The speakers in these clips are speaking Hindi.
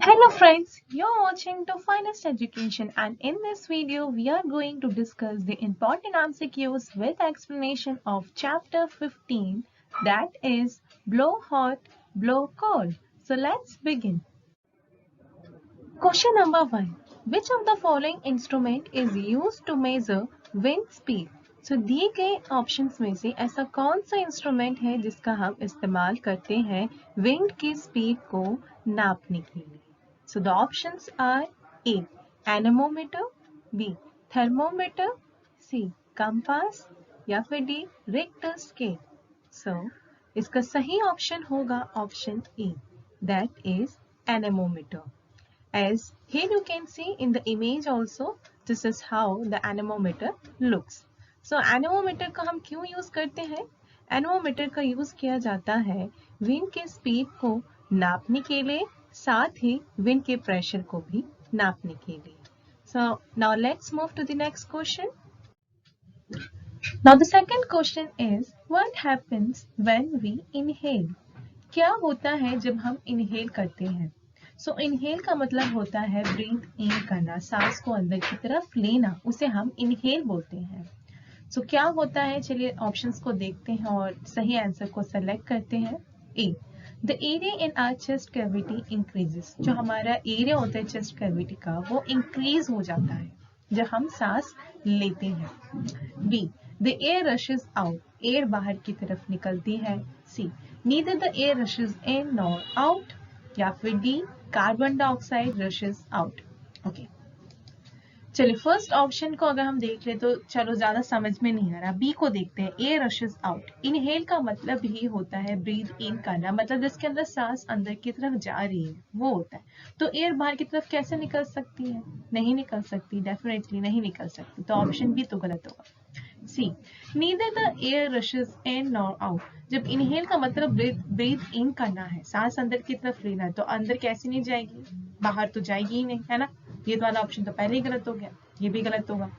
Hello friends, you're watching to Finest Education and in this video we are going to discuss the important MCQs with explanation of chapter 15 that is blow hot, blow cold. So let's begin. Question number 1. Which of the following instrument is used to measure wind speed? So दिए गए ऑप्शंस में से ऐसा कौन सा इंस्ट्रूमेंट है जिसका हम इस्तेमाल करते हैं विंड की स्पीड को नापने के लिए? So the options are A. Anemometer, B. Thermometer, C. Compass या फिर D. Richter scale. So इसका सही ऑप्शन होगा option A. That is anemometer. As here you can see in the image also, this is how the anemometer looks. So anemometer का हम क्यों यूज करते हैं? एनेमोमीटर का यूज किया जाता है विंड के स्पीड को नापने के लिए, साथ ही विंड के प्रेशर को भी नापने के लिए. So now let's move to the next question. Now the second question is what happens when we inhale? क्या होता है जब हम इनहेल करते हैं? सो इनहेल का मतलब होता है ब्रीथ इन करना, सांस को अंदर की तरफ लेना, उसे हम इनहेल बोलते हैं. सो क्या होता है, चलिए ऑप्शंस को देखते हैं और सही आंसर को सेलेक्ट करते हैं. A. The area in our chest cavity increases. जो हमारा एरिया होता है चेस्ट कैविटी का वो इंक्रीज हो जाता है जब हम सांस लेते हैं. B. The air rushes out. Air बाहर की तरफ निकलती है. C. Neither the air rushes in nor out. या फिर D. Carbon dioxide rushes out. Okay, चलिए फर्स्ट ऑप्शन को अगर हम देख ले तो चलो ज्यादा समझ में नहीं आ रहा. बी को देखते हैं. Air rushes out. इनहेल का मतलब ही होता है ब्रीथ इन करना, मतलब जिसके अंदर सांस अंदर की तरफ जा रही है वो होता है. तो एयर बाहर की तरफ कैसे निकल सकती है? नहीं निकल सकती, डेफिनेटली नहीं निकल सकती. तो ऑप्शन बी तो गलत होगा. C. Neither the air rushes in nor out. जब इनहेल का मतलब ब्रीथ इन करना है, सांस अंदर की तरफ लेना है, तो अंदर कैसे नहीं जाएगी? बाहर तो जाएगी ही नहीं, है ना. ये वाला ऑप्शन तो पहले ही गलत हो गया, ये भी गलत होगा.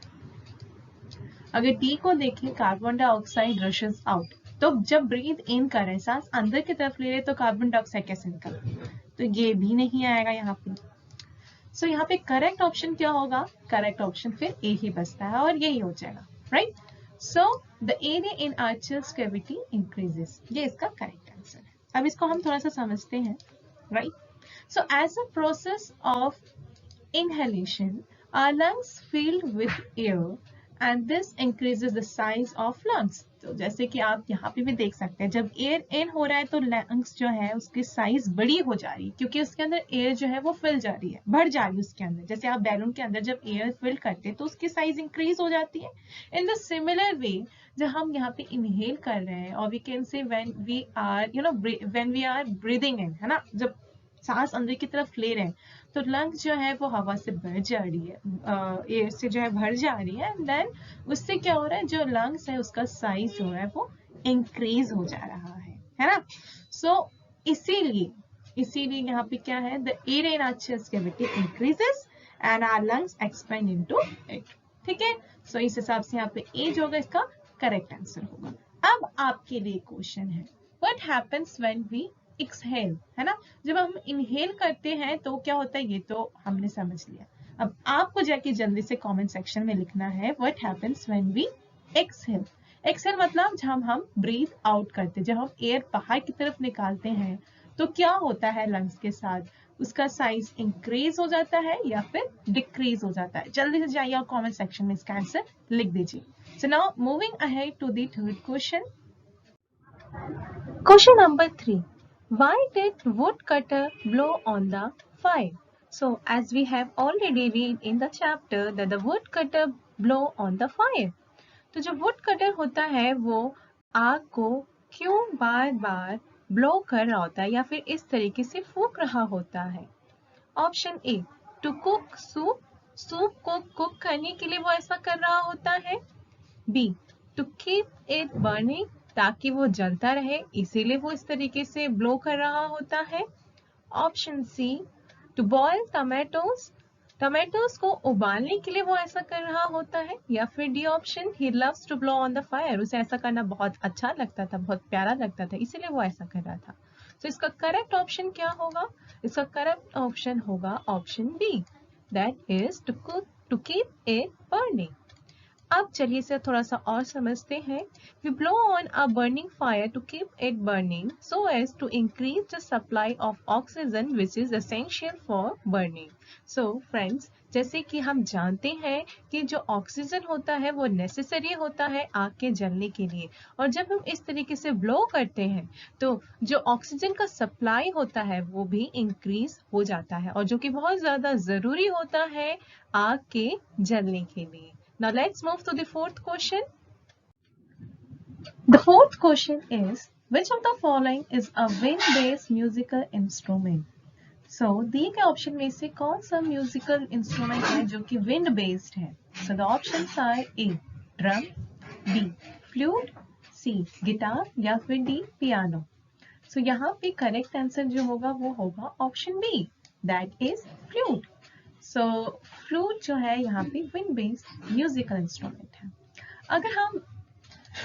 अगर डी को देखें, कार्बन डाइऑक्साइड रशेस आउट, तो जब ब्रीथ इन कर रहे हैं, सांस अंदर की तरफ ले रहे तो कार्बन डाइऑक्साइड कैसे निकल? तो ये भी नहीं आएगा यहाँ पे. सो यहाँ पे करेक्ट ऑप्शन क्या होगा? करेक्ट ऑप्शन फिर ए ही बचता है और यही हो जाएगा, right. So the area in our chest cavity increases, ये इसका करेक्ट आंसर है. अब इसको हम थोड़ा सा समझते हैं, right. So as a process of inhalation, our lungs filled with air and this increases the size of lungs. तो जैसे कि आप यहाँ पे भी देख सकते हैं, जब एयर इन हो रहा है तो लंग्स जो है उसकी साइज बड़ी हो जा रही है, क्योंकि उसके अंदर एयर जो है वो फिल जा रही है, बढ़ जा रही है उसके अंदर. जैसे आप बैलून के अंदर जब एयर फिल करते हैं तो उसकी साइज इंक्रीज हो जाती है. इन द सिमिलर वे जब हम यहाँ पे इनहेल कर रहे हैं, और we can say when we are when we are breathing in, है ना, जब सांस अंदर की तरफ ले रहे हैं तो लंग्स जो है वो हवा से भर जा रही है, एयर से जो है भर जा रही है. एंड देन उससे क्या हो रहा है, जो लंग्स है उसका साइज जो है वो इंक्रीज हो जा रहा है ना. सो इसीलिए यहाँ पे क्या है, the air in our chest cavity increases and our lungs expand into it. ठीक है. सो इस हिसाब से यहाँ पे ए जो होगा इसका करेक्ट आंसर होगा. अब आपके लिए क्वेश्चन है, what happens when we exhale, है ना. जब हम इनहेल करते हैं तो क्या होता है, ये तो हमने समझ लिया. अब आपको जाके जल्दी से कमेंट सेक्शन में लिखना है what happens when we exhale. Exhale मतलब जब हम ब्रीथ आउट करते हैं, जब हम एयर बाहर की तरफ निकालते हैं तो क्या होता है लंग्स के साथ, उसका साइज इंक्रीज हो जाता है या फिर डिक्रीज हो जाता है. जल्दी से जाइए और कमेंट सेक्शन में इसका आंसर लिख दीजिए. So now moving ahead to the third question. Question number 3. Why did woodcutter blow on the fire? So, as we have already read in the chapter that the woodcutter blow on the fire. तो जो woodcutter होता है वो आग को क्यों बार बार ब्लो कर रहा होता है या फिर इस तरीके से फूंक रहा होता है? Option A, to cook soup. Soup को कुक करने के लिए वो ऐसा कर रहा होता है. B, to keep it burning, ताकि वो जलता रहे, इसीलिए वो इस तरीके से ब्लो कर रहा होता है. Option C, to boil tomatoes, tomatoes को उबालने के लिए वो ऐसा कर रहा होता है. या फिर D option, he loves to blow on the fire, उसे ऐसा करना बहुत अच्छा लगता था, बहुत प्यारा लगता था, इसीलिए वो ऐसा कर रहा था. तो इसका करेक्ट ऑप्शन क्या होगा? इसका करेक्ट ऑप्शन होगा option B, that is to keep it burning. अब चलिए इसे थोड़ा सा और समझते हैं। We blow on a burning fire to keep it burning so as to increase the supply of oxygen which is essential for burning. So friends, जैसे कि हम जानते हैं कि जो ऑक्सीजन होता है वो नेसेसरी होता है आग के जलने के लिए, और जब हम इस तरीके से ब्लो करते हैं तो जो ऑक्सीजन का सप्लाई होता है वो भी इंक्रीज हो जाता है, और जो कि बहुत ज़्यादा ज़रूरी होता है आग के जलने के लिए। Now let's move to the fourth question. The fourth question is, which of the following is a wind-based musical instrument? So दिए गए ऑप्शन में से कौन सा म्यूजिकल इंस्ट्रूमेंट है जो कि विंड बेस्ड है? So the options are A, drum, B, flute, C, guitar या फिर D, पियानो। So यहाँ पे करेक्ट आंसर जो होगा वो होगा option B, that is flute. So flute जो है यहाँ पे विंड बेस्ड म्यूजिकल इंस्ट्रूमेंट है। अगर हम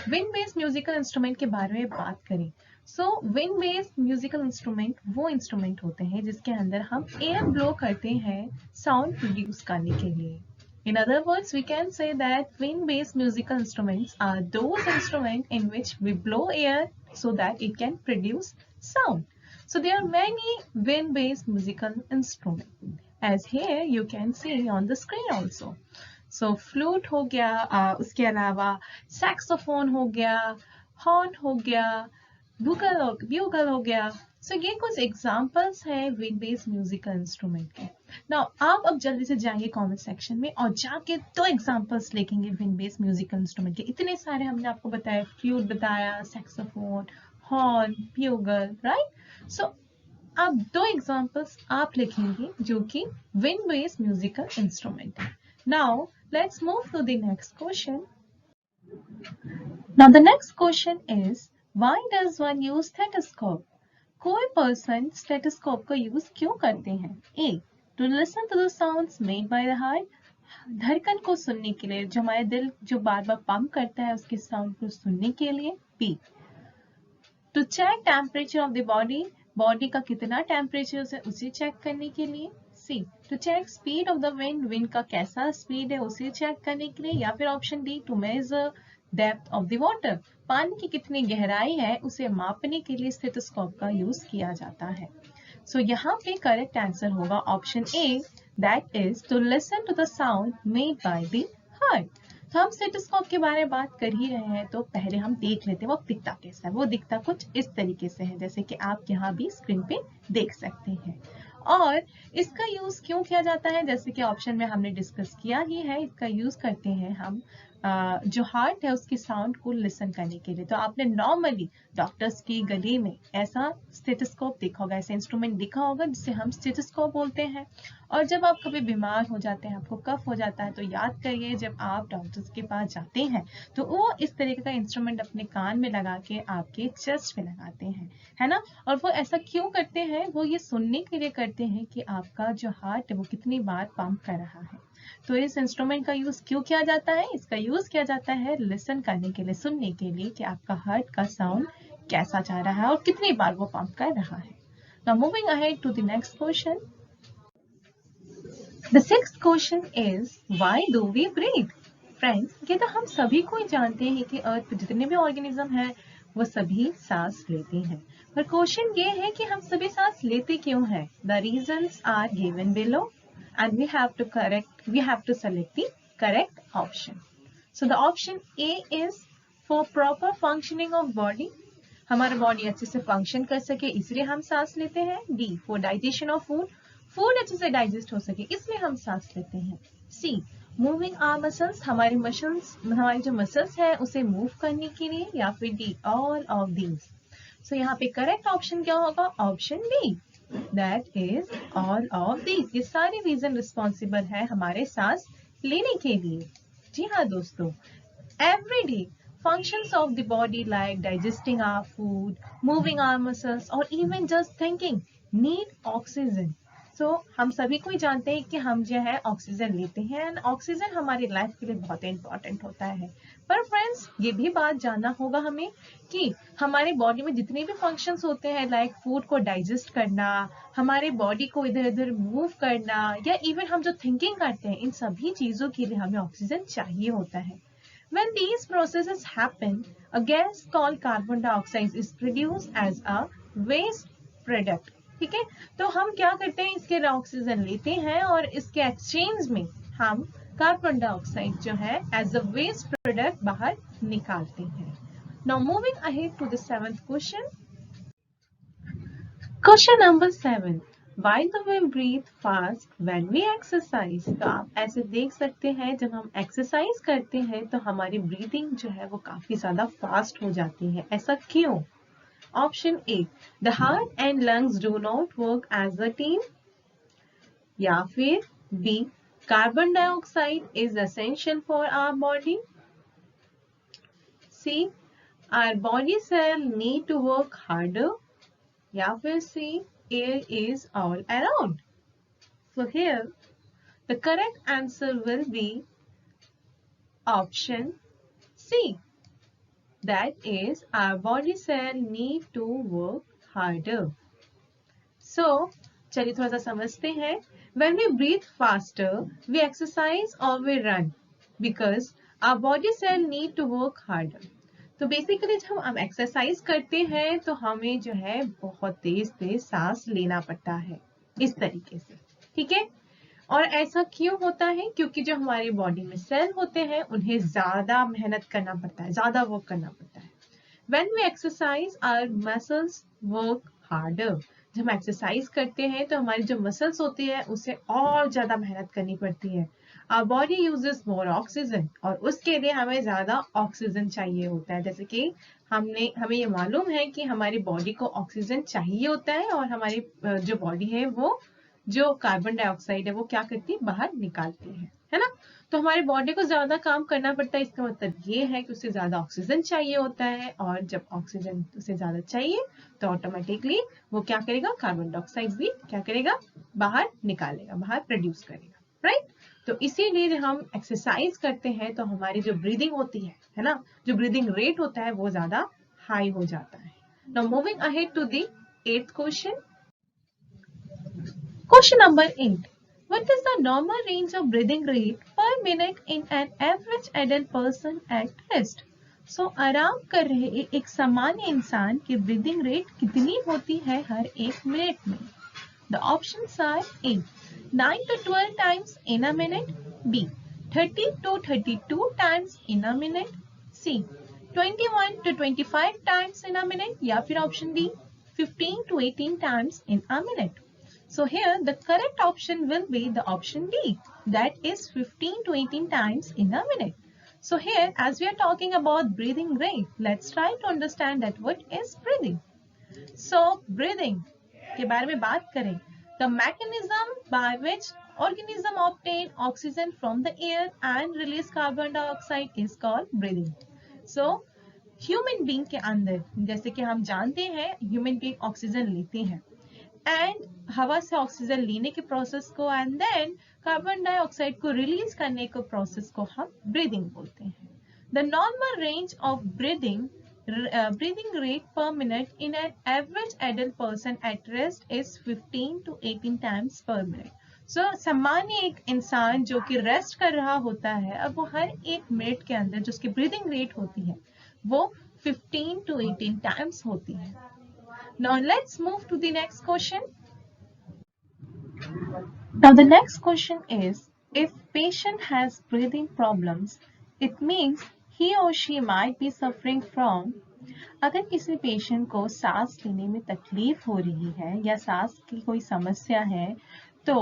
विंड बेस्ड म्यूजिकल इंस्ट्रूमेंट के बारे में बात करें, सो विंड बेस्ड म्यूजिकल इंस्ट्रूमेंट वो इंस्ट्रूमेंट होते हैं जिसके अंदर हम एयर ब्लो करते हैं साउंड प्रोड्यूस करने के लिए। In other words, we can say that wind-based musical instruments are those instruments in which we blow air so that it can produce sound. So there are many wind-based musical instruments, as here you can see on the screen also. So flute हो गया, उसके अलावा saxophone हो गया, horn हो गया, bugle हो गया। So ये कुछ एग्जाम्पल्स हैं विंड बेस्ड म्यूजिकल इंस्ट्रूमेंट के। नाउ आप अब जल्दी से जाइए कमेंट सेक्शन में और जाके 2 एग्जाम्पल्स लिखेंगे विंड बेस्ड म्यूजिकल इंस्ट्रूमेंट के। इतने सारे हमने आपको बताया, फ्लूट बताया, saxophone, horn, bugle, right. So अब 2 एग्जाम्पल्स आप लिखेंगे जो कि विंड बेस्ड म्यूजिकल इंस्ट्रूमेंट है। Now let's move to the next question. Now the next question is, why does one use stethoscope? कोई पर्सन स्टेथोस्कोप का यूज क्यों करते हैं? A, to listen to the sounds made by the heart, धड़कन को सुनने के लिए, जो हमारे दिल जो बार बार पंप करता है उसके साउंड को सुनने के लिए। B, to check temperature of the body, body का कितना टेम्परेचर है उसे चेक करने के लिए। C, to check speed of the wind, wind का कैसा स्पीड है उसे चेक करने के लिए। या फिर option D, to measure depth of the water, पानी की कितनी गहराई है उसे मापने के लिए स्टेथोस्कोप का यूज किया जाता है। सो यहाँ पे करेक्ट आंसर होगा option A, that is to listen to the sound made by the heart. तो हम स्टेथोस्कोप के बारे में बात कर ही रहे हैं तो पहले हम देख लेते हैं वो दिखता कैसा है। वो दिखता कुछ इस तरीके से है, जैसे कि आप यहाँ भी स्क्रीन पे देख सकते हैं। और इसका यूज क्यों किया जाता है, जैसे कि ऑप्शन में हमने डिस्कस किया ही है, इसका यूज करते हैं हम जो हार्ट है उसकी साउंड को लिसन करने के लिए। तो आपने नॉर्मली डॉक्टर्स की गली में ऐसा स्टेथोस्कोप देखा होगा, ऐसा इंस्ट्रूमेंट देखा होगा जिसे हम स्टेथोस्कोप बोलते हैं। और जब आप कभी बीमार हो जाते हैं, आपको कफ हो जाता है, तो याद करिए जब आप डॉक्टर्स के पास जाते हैं तो वो इस तरीके का इंस्ट्रूमेंट अपने कान में लगा के आपके चेस्ट पे लगाते हैं, है ना। और वो ऐसा क्यों करते हैं, वो ये सुनने के लिए करते हैं कि आपका जो हार्ट है वो कितनी बार पंप कर रहा है। तो इस इंस्ट्रूमेंट का यूज क्यों किया जाता है, इसका यूज किया जाता है लिसन करने के लिए, सुनने के लिए कि आपका हार्ट का साउंड कैसा जा रहा है और कितनी बार वो पंप कर रहा है। Now moving ahead to the next question. The sixth question is, why do we breathe? Friends, ये तो हम सभी को ही जानते हैं कि अर्थ पे जितने भी ऑर्गेनिज्म हैं वो सभी सांस लेते हैं, पर क्वेश्चन ये है कि हम सभी सांस लेते क्यों हैं? The reasons are given below and we have to select the correct option. So the option A is for proper functioning of body, हमारा बॉडी अच्छे से फंक्शन कर सके इसलिए हम सांस लेते हैं। D, for digestion of food, food अच्छे से डाइजेस्ट हो सके इसलिए हम सांस लेते हैं। सी, मूविंग आवर मसल्स, हमारी जो मसल्स है उसे मूव करने के लिए। या फिर डी, ऑल ऑफ दीज। सो यहाँ पे करेक्ट ऑप्शन क्या होगा? Option D, that is all of these. ये सारे रीजन रिस्पॉन्सिबल है हमारे सांस लेने के लिए। जी हाँ दोस्तों, every day functions of the body like digesting our food, moving our muscles, or even just thinking need oxygen. हम सभी को ही जानते हैं कि हम जो है ऑक्सीजन लेते हैं एंड ऑक्सीजन हमारी लाइफ के लिए बहुत इंपॉर्टेंट होता है। पर फ्रेंड्स, ये भी बात जानना होगा हमें कि हमारे बॉडी में जितने भी फंक्शंस होते हैं, लाइक फूड को डाइजेस्ट करना, हमारे बॉडी को इधर उधर मूव करना, या इवन हम जो थिंकिंग करते हैं, इन सभी चीजों के लिए हमें ऑक्सीजन चाहिए होता है। When these processes happen, a gas called carbon dioxide is produced as a waste product. ठीक है, तो हम क्या करते हैं, इसके ऑक्सीजन लेते हैं और इसके एक्सचेंज में हम कार्बन डाइऑक्साइड जो है एज अ वेस्ट प्रोडक्ट बाहर निकालते हैं। Now moving ahead to the seventh question. Question number 7. Why do we breathe fast when we exercise? तो आप ऐसे देख सकते हैं, जब हम एक्सरसाइज करते हैं तो हमारी ब्रीदिंग जो है वो काफी ज्यादा फास्ट हो जाती है। ऐसा क्यों? Option A, the heart and lungs do not work as a team, या फिर B, carbon dioxide is essential for our body, C, our body cell need to work harder, या फिर सी, air is all around. So here the correct answer will be option C. That is, our body cell need to work harder. So चलिए थोड़ा सा समझते हैं। When we breathe faster, we exercise or we run because our body cell need to work harder. तो बेसिकली जब हम एक्सरसाइज करते हैं तो हमें जो है बहुत तेज तेज सांस लेना पड़ता है, इस तरीके से, ठीक है। और ऐसा क्यों होता है? क्योंकि जो हमारी बॉडी में सेल होते हैं उन्हें ज्यादा मेहनत करना पड़ता है, ज्यादा वर्क करना पड़ता है। When we exercise, our muscles work harder. जब हम एक्सरसाइज करते हैं तो हमारी जो मसल्स होती है उसे और ज्यादा मेहनत करनी पड़ती है। Our body uses more oxygen, और उसके लिए हमें ज्यादा ऑक्सीजन चाहिए होता है। जैसे कि हमें ये मालूम है कि हमारी बॉडी को ऑक्सीजन चाहिए होता है और हमारी जो बॉडी है वो जो कार्बन डाइऑक्साइड है वो क्या करती है, बाहर निकालती है ना। तो हमारी बॉडी को ज्यादा काम करना पड़ता है। इसका मतलब ये है कि उसे ज्यादा ऑक्सीजन चाहिए होता है, और जब ऑक्सीजन उसे ज्यादा चाहिए तो ऑटोमेटिकली वो क्या करेगा, कार्बन डाइऑक्साइड भी क्या करेगा, बाहर निकालेगा, बाहर प्रोड्यूस करेगा, राइट। तो इसीलिए जब हम एक्सरसाइज करते हैं तो हमारी जो ब्रीदिंग होती है ना, जो ब्रीदिंग रेट होता है वो ज्यादा हाई हो जाता है। Now moving ahead to the 8th question. Question number 8. What is the normal range of breathing rate per minute in an average adult person at rest? So आराम कर रहे एक सामान्य इंसान की ब्रीदिंग रेट कितनी होती है हर 1 मिनट में? The options are A, 9 to 12 times in a minute, B, 30 to 32 times in a minute, C, 21 to 25 times in a minute, या फिर option D, 15 to 18 times in a minute. So here the correct option will be the option D, that is 15 to 18 times in a minute. So here, as we are talking about breathing rate, let's try to understand that what is breathing. So breathing के बारे में बात करें, the mechanism by which organism obtain oxygen from the air and release carbon dioxide is called breathing. So human being के अंदर, जैसे कि हम जानते हैं human being ऑक्सीजन लेते हैं एंड हवा से ऑक्सीजन लेने के प्रोसेस को एंड देन कार्बन डाइऑक्साइड को रिलीज करने के प्रोसेस को हम ब्रीदिंग बोलते हैं। The normal range of breathing rate per minute in an average adult person at rest is 15 to 18 times per minute. So सामान्य एक इंसान जो कि रेस्ट कर रहा होता है, अब वो हर 1 मिनट के अंदर जो उसकी ब्रीदिंग रेट होती है वो 15 to 18 times होती है। Now let's move to the next question. Now the next question is, if patient has breathing problems, it means he or she might be suffering from, अगर किसी पेशेंट को सांस लेने में तकलीफ हो रही है या सांस की कोई समस्या है तो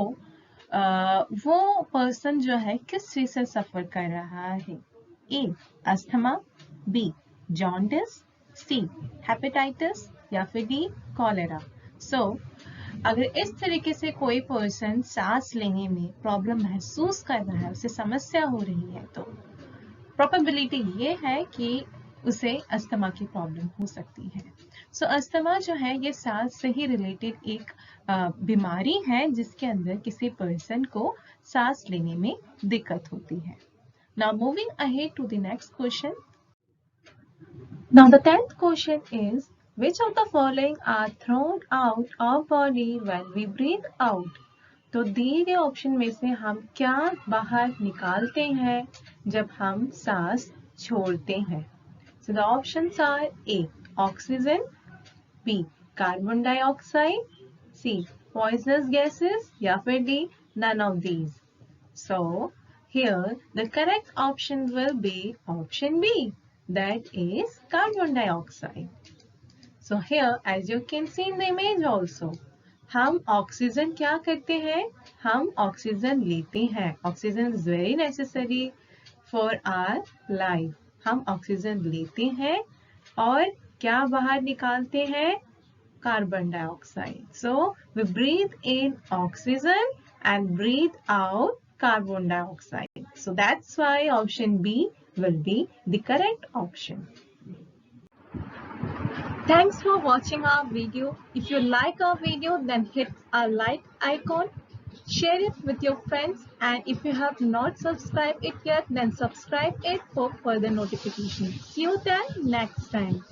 वो पर्सन जो है किस चीज से सफर कर रहा है? ए, अस्थमा, बी, जॉन्डिस, सी, हेपेटाइटिस, या फिर डी, कॉलेरा। सो अगर इस तरीके से कोई पर्सन सांस लेने में प्रॉब्लम महसूस कर रहा है, उसे समस्या हो रही है, तो प्रोबेबिलिटी ये है कि उसे अस्थमा की प्रॉब्लम हो सकती है। सो अस्थमा जो है ये सांस से ही रिलेटेड एक बीमारी है जिसके अंदर किसी पर्सन को सांस लेने में दिक्कत होती है. Now moving ahead to the next question. Now the 10th question is, which of the following are thrown out of body when we breathe out? तो दिए गए ऑप्शन में से हम क्या बाहर निकालते हैं जब हम सांस छोड़ते हैं? So the options are A. Oxygen, B. Carbon dioxide, C. Poisonous gases या फिर D. None of these. So here the correct option will be option B, that is carbon dioxide. So here as you can see in the image also, हम ऑक्सीजन क्या करते हैं? हम ऑक्सीजन लेते हैं. Oxygen is very necessary for our life. हम ऑक्सीजन लेते हैं और क्या बाहर निकालते हैं? Carbon dioxide. So we breathe in oxygen and breathe out carbon dioxide. So that's why option B will be the correct option. Thanks for watching our video. If you like our video, then hit our like icon, share it with your friends, and if you have not subscribed it yet, then subscribe it for further notifications. See you then next time.